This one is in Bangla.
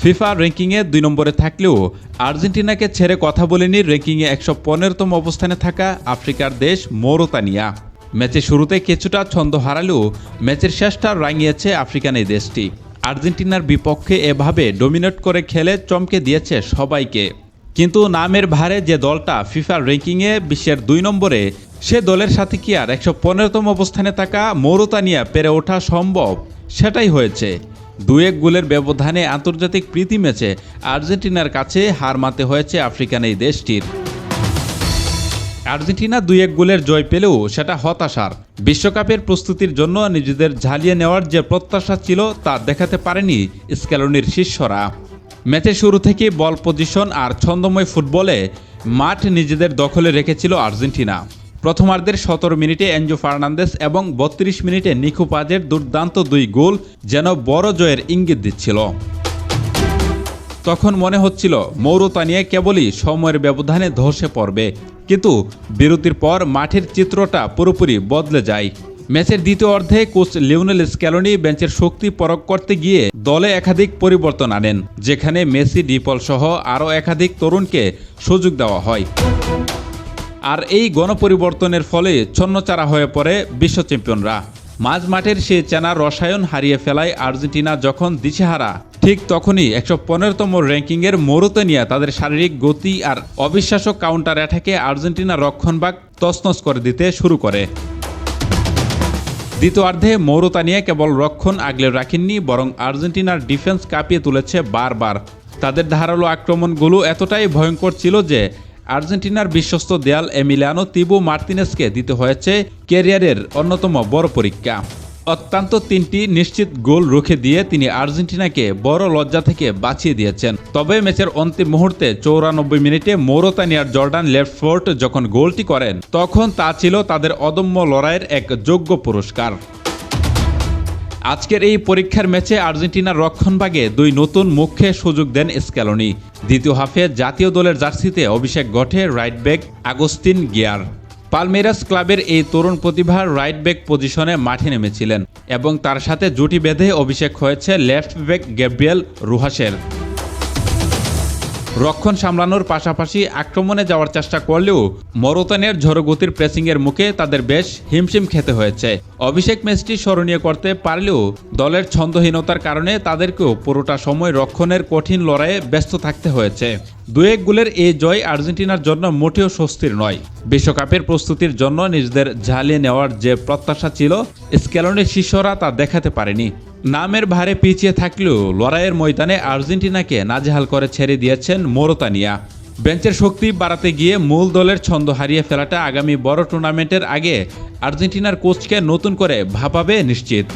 ফিফা র্যাঙ্কিংয়ে ২ নম্বরে থাকলেও আর্জেন্টিনাকে ছেড়ে কথা বলেনি র্যাঙ্কিংয়ে ১১৫তম অবস্থানে থাকা আফ্রিকার দেশ মৌরিতানিয়া। ম্যাচের শুরুতে কিছুটা ছন্দ হারালেও ম্যাচের শেষটা রাঙিয়েছে আফ্রিকান এই দেশটি। আর্জেন্টিনার বিপক্ষে এভাবে ডমিনেট করে খেলে চমকে দিয়েছে সবাইকে। কিন্তু নামের ভারে যে দলটা ফিফা র্যাঙ্কিংয়ে বিশ্বের ২ নম্বরে, সে দলের সাথে কি আর ১১৫তম অবস্থানে থাকা মৌরিতানিয়া পেরে ওঠা সম্ভব? সেটাই হয়েছে। ২-১ গোলের ব্যবধানে আন্তর্জাতিক প্রীতি ম্যাচে আর্জেন্টিনার কাছে হার মানতে হয়েছে আফ্রিকান এই দেশটির। আর্জেন্টিনা ২-১ গোলের জয় পেলেও সেটা হতাশার। বিশ্বকাপের প্রস্তুতির জন্য নিজেদের ঝালিয়ে নেওয়ার যে প্রত্যাশা ছিল তা দেখাতে পারেনি স্ক্যালোনির শিষ্যরা। ম্যাচের শুরু থেকে বল পজিশন আর ছন্দময় ফুটবলে মাঠ নিজেদের দখলে রেখেছিল আর্জেন্টিনা। প্রথমার্ধের ১৭ মিনিটে এনজো ফার্নান্দেস এবং ৩২ মিনিটে নিকো পাজের দুর্দান্ত ২ গোল যেন বড় জয়ের ইঙ্গিত দিচ্ছিল। তখন মনে হচ্ছিল মৌরিতানিয়া কেবলই সময়ের ব্যবধানে ধসে পড়বে, কিন্তু বিরতির পর মাঠের চিত্রটা পুরোপুরি বদলে যায়। ম্যাচের দ্বিতীয় অর্ধে কোচ লিওনেল স্ক্যালোনি বেঞ্চের শক্তি পরখ করতে গিয়ে দলে একাধিক পরিবর্তন আনেন, যেখানে মেসি, ডিপল সহ আরও একাধিক তরুণকে সুযোগ দেওয়া হয়। আর এই গণপরিবর্তনের ফলে ছন্নছাড়া হয়ে পড়ে বিশ্ব চ্যাম্পিয়নরা। মাঝ মাঠের সেই চেনা রসায়ন হারিয়ে ফেলায় আর্জেন্টিনা যখন দিশেহারা, ঠিক তখনই ১১৫তম র্যাঙ্কিংয়ের মৌরিতানিয়া তাদের শারীরিক গতি আর অবিশ্বাস্য কাউন্টার অ্যাটাকে আর্জেন্টিনার রক্ষণভাগ তছনছ করে দিতে শুরু করে। দ্বিতীয়ার্ধে মৌরিতানিয়া কেবল রক্ষণ আগলে রাখেননি, বরং আর্জেন্টিনার ডিফেন্স কাঁপিয়ে তুলেছে বারবার। তাদের ধারালো আক্রমণগুলো এতটাই ভয়ঙ্কর ছিল যে আর্জেন্টিনার বিশ্বস্ত দেয়াল এমিলিয়ানো তিবো মার্তিনেজকে দিতে হয়েছে ক্যারিয়ারের অন্যতম বড় পরীক্ষা। অত্যন্ত 3টি নিশ্চিত গোল রুখে দিয়ে তিনি আর্জেন্টিনাকে বড় লজ্জা থেকে বাঁচিয়ে দিয়েছেন। তবে ম্যাচের অন্তিম মুহূর্তে ৯৪ মিনিটে মৌরিতানিয়ার জর্ডান লেফটফোর্ট যখন গোলটি করেন, তখন তা ছিল তাদের অদম্য লড়াইয়ের এক যোগ্য পুরস্কার। আজকের এই পরীক্ষার ম্যাচে আর্জেন্টিনার রক্ষণভাগে ২ নতুন মুখে সুযোগ দেন স্ক্যালোনি। দ্বিতীয় হাফে জাতীয় দলের জার্সিতে অভিষেক ঘটে রাইট ব্যাক আগস্তিন গিয়ার। পালমেইরাস ক্লাবের এই তরুণ প্রতিভা রাইট ব্যাক পজিশনে মাঠে নেমেছিলেন এবং তার সাথে জুটি বেঁধে অভিষেক হয়েছে লেফট ব্যাক গ্যাব্রিয়েল রুহাসের। রক্ষণ সামলানোর পাশাপাশি আক্রমণে যাওয়ার চেষ্টা করলেও মৌরিতানিয়ার ঝড়গতির প্রেসিংয়ের মুখে তাদের বেশ হিমশিম খেতে হয়েছে। অভিষেক ম্যাচটি স্মরণীয় করতে পারলেও দলের ছন্দহীনতার কারণে তাদেরকেও পুরোটা সময় রক্ষণের কঠিন লড়াইয়ে ব্যস্ত থাকতে হয়েছে। ২-১ গোলের এই জয় আর্জেন্টিনার জন্য মোটেও স্বস্তির নয়। বিশ্বকাপের প্রস্তুতির জন্য নিজেদের ঝালিয়ে নেওয়ার যে প্রত্যাশা ছিল, স্ক্যালোনির শিষ্যরা তা দেখাতে পারেনি। নামের ভারে পিছিয়ে থাকলেও লড়াইয়ের ময়দানে আর্জেন্টিনাকে নাজেহাল করে ছেড়ে দিয়েছেন মৌরিতানিয়া। বেঞ্চের শক্তি বাড়াতে গিয়ে মূল দলের ছন্দ হারিয়ে ফেলাটা আগামী বড় টুর্নামেন্টের আগে আর্জেন্টিনার কোচকে নতুন করে ভাবাবে নিশ্চিত।